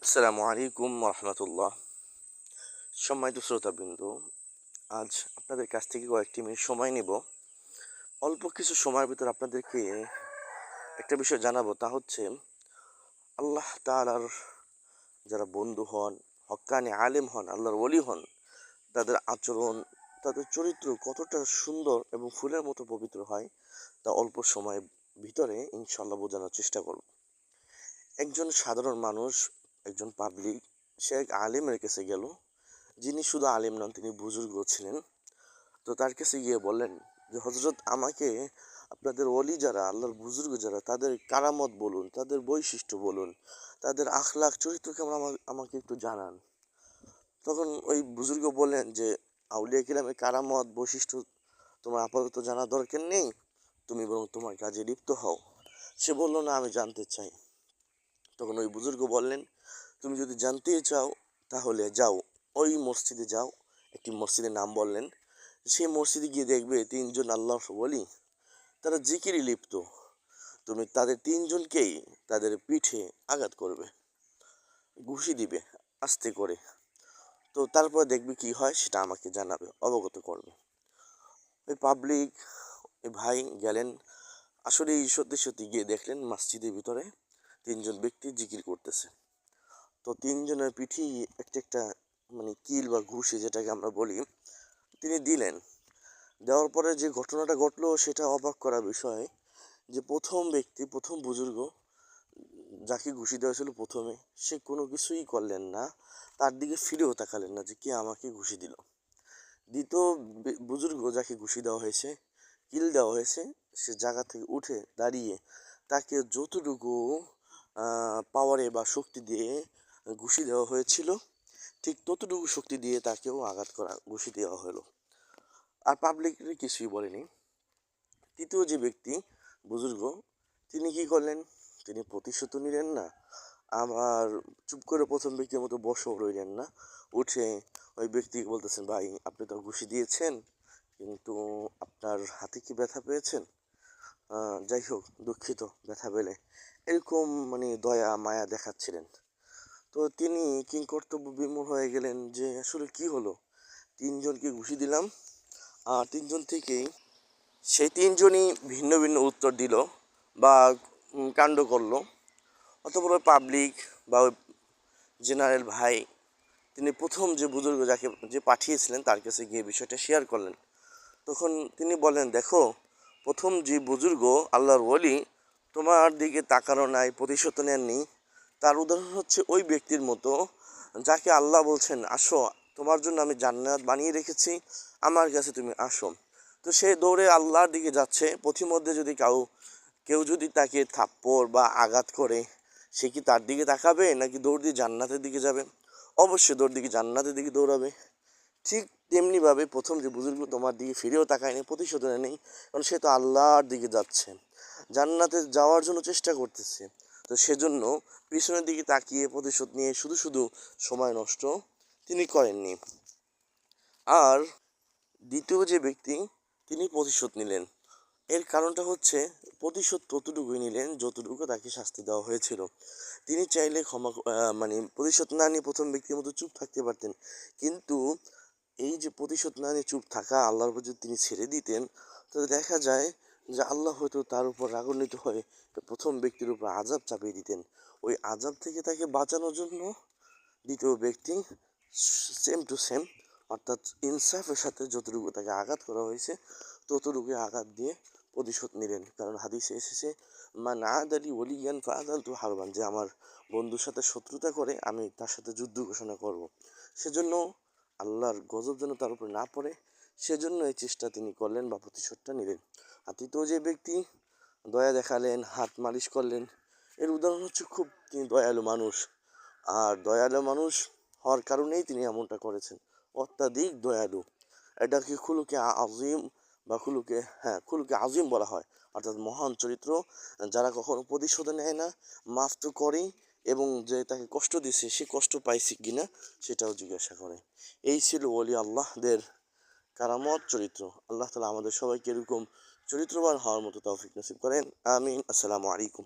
আসসালামু আলাইকুম রহমতুল্লাহ। সম্মানিত শ্রোতাবৃন্দ, আজ আপনাদের কাছ থেকে কয়েকটি মিনিট সময় নেব। অল্প কিছু সময়ের ভিতর আপনাদেরকে একটা বিষয় জানাবো, তা হচ্ছে আল্লাহ তাআলার যারা বন্ধু হন, হক্কানি আলেম হন, আল্লাহর ওলি হন, তাদের আচরণ, তাদের চরিত্র কতটা সুন্দর এবং ফুলের মতো পবিত্র হয়, তা অল্প সময়ের ভিতরে ইনশাল্লাহ বোঝানোর চেষ্টা করব। একজন সাধারণ মানুষ, একজন পাবলিক, সে এক আলেমের কাছে গেল, যিনি শুধু আলেম নন, তিনি বুজুর্গ ছিলেন। তো তার কাছে গিয়ে বললেন যে হজরত, আমাকে আপনাদের ওলি যারা, আল্লাহর বুজুর্গ যারা, তাদের কারামত বলুন, তাদের বৈশিষ্ট্য বলুন, তাদের আখলাক চরিত্র কেমন আমাকে একটু জানান। তখন ওই বুজুর্গ বললেন যে আউলিয়া কিরামের কারামত বৈশিষ্ট্য তোমার আপাতত জানা দরকার নেই, তুমি বরং তোমার কাজে লিপ্ত হও। সে বলল, না, আমি জানতে চাই। তখন ওই বুজুর্গ বললেন, তুমি যদি জানতেই চাও তাহলে যাও, ওই মসজিদে যাও। একটি মসজিদের নাম বললেন। সেই মসজিদে গিয়ে দেখবে তিনজন আল্লাহর ওলি, তারা জিকিরে লিপ্ত। তুমি তাদের তিনজনকেই তাদের পিঠে আঘাত করবে, ঘুষি দিবে আস্তে করে। তো তারপর দেখবে কি হয়, সেটা আমাকে জানাবে, অবগত করবে। ওই পাবলিক, ওই ভাই গেলেন। আসলে সত্যি সত্যি গিয়ে দেখলেন মসজিদের ভিতরে তিনজন ব্যক্তি জিকির করতেছে। তো তিনজনের পিঠেই একটা একটা কিল বা ঘুষি, যেটাকে আমরা বলি, তিনি দিলেন। দেওয়ার পরে যে ঘটনাটা ঘটলো সেটা অবাক করা বিষয়, যে প্রথম ব্যক্তি, প্রথম বুজুর্গ যাকে ঘুষি দেওয়া ছিল প্রথমে, সে কোনো কিছুই করলেন না, তার দিকে ফিরেও তাকালেন না যে কে আমাকে ঘুষি দিল। দ্বিতীয় বুজুর্গ যাকে ঘুষি দেওয়া হয়েছে, কিল দেওয়া হয়েছে, সে জায়গা থেকে উঠে দাঁড়িয়ে তাকে যতটুকু পাওয়ারে বা শক্তি দিয়ে ঘুষি দেওয়া হয়েছিল, ঠিক ততটুকু শক্তি দিয়ে তাকেও আঘাত করা, ঘুষি দেওয়া হলো। আর পাবলিকের কিছুই বলেনি। তৃতীয় যে ব্যক্তি, বুজুর্গ, তিনি কি করলেন? তিনি প্রতিশোধ নিলেন না, আবার চুপ করে প্রথম ব্যক্তির মতো বসেও রইলেন না। উঠে ওই ব্যক্তিকে বলতেছেন, ভাই, আপনি তো ঘুষি দিয়েছেন, কিন্তু আপনার হাতে কি ব্যথা পেয়েছেন? যাই হোক, দুঃখিত ব্যথা পেলে। এরকম দয়া মায়া দেখাচ্ছিলেন। তো তিনি কিংকর্তব্য বিমূঢ় হয়ে গেলেন যে আসলে কি হলো। তিনজনকে ঘুষি দিলাম, আর তিনজন থেকেই সেই তিনজনই ভিন্ন ভিন্ন উত্তর দিল বা কাণ্ড করলো। অতঃপর পাবলিক বা ওই জেনারেল ভাই, তিনি প্রথম যে বুজুর্গ যাকে যে পাঠিয়েছিলেন তার কাছে গিয়ে বিষয়টা শেয়ার করলেন। তখন তিনি বলেন, দেখো, প্রথম যে বুজুর্গ আল্লাহর ওলি, তোমার দিকে তাকানো নাই, প্রতিশোধ নেননি। তার উদাহরণ হচ্ছে ওই ব্যক্তির মতো যাকে আল্লাহ বলছেন, আসো, তোমার জন্য আমি জান্নাত বানিয়ে রেখেছি, আমার কাছে তুমি আসো। তো সে দৌড়ে আল্লাহর দিকে যাচ্ছে। পথিমধ্যে যদি কেউ যদি তাকে থাপ্পড় বা আঘাত করে, সে কি তার দিকে তাকাবে নাকি দৌড় দিয়ে জান্নাতের দিকে যাবে? অবশ্যই দৌড় দিকে জান্নাতের দিকে দৌড়াবে। ঠিক তেমনিভাবে প্রথম যে বুজুর্গ তোমার দিকে ফিরেও তাকায়নি, প্রতিশোধ নেই, কারণ সে তো আল্লাহর দিকে যাচ্ছে, জান্নাতে যাওয়ার জন্য চেষ্টা করতেছে। তো সেজন্য পিছনের দিকে তাকিয়ে প্রতিশোধ নিয়ে শুধু শুধু সময় নষ্ট তিনি করেননি। আর দ্বিতীয় যে ব্যক্তি, তিনি প্রতিশোধ নিলেন। এর কারণটা হচ্ছে, প্রতিশোধ ততটুকুই নিলেন যতটুকু তাকে শাস্তি দেওয়া হয়েছিল। তিনি চাইলে প্রতিশোধ না নিয়ে প্রথম ব্যক্তির মতো চুপ থাকতে পারতেন, কিন্তু এই যে প্রতিশোধ না নিয়ে চুপ থাকা, আল্লাহর উপর যদি তিনি ছেড়ে দিতেন, তাহলে দেখা যায় যে আল্লাহ হয়তো তার উপর রাগান্বিত হয়ে প্রথম ব্যক্তির উপর আযাব চাপিয়ে দিতেন। ওই আযাব থেকে তাকে বাঁচানোর জন্য দ্বিতীয় ব্যক্তি সেম টু সেম, অর্থাৎ ইনসাফের সাথে যতটুকু তাকে আঘাত করা হয়েছে ততটুকু আঘাত দিয়ে প্রতিশোধ নিলেন। কারণ হাদিসে এসেছে, মান আদালি ওলিয়ান ফাআযানতু হারবান, যে আমার বন্ধুর সাথে শত্রুতা করে আমি তার সাথে যুদ্ধ ঘোষণা করব। সেজন্য আল্লাহর গজব যেন তার উপরে না পড়ে, সেজন্য এই চেষ্টা তিনি করলেন বা প্রতিশোধটা নিলেন। আর তৃতীয় যে ব্যক্তি দয়া দেখালেন, হাত মালিশ করলেন, এর উদাহরণ হচ্ছে খুব তিনি দয়ালু মানুষ। আর দয়ালু মানুষ হওয়ার কারণেই তিনি এমনটা করেছেন, অত্যাধিক দয়ালু। এটাকে খুলুকে আজিম বা খুলুকে আজিম বলা হয়, অর্থাৎ মহান চরিত্র। যারা কখনো প্রতিশোধ নেয় না, মাফ তো করেই, এবং যে তাকে কষ্ট দিছে সে কষ্ট পাইছে কিনা সেটাও জিজ্ঞাসা করে। এই ছিল ওলি আল্লাহদের কারামত চরিত্র। আল্লাহ তাআলা আমাদের সবাইকে এরকম চরিত্রবান হওয়ার মতো তৌফিক নসিব করেন। আমিন। আসসালামু আলাইকুম।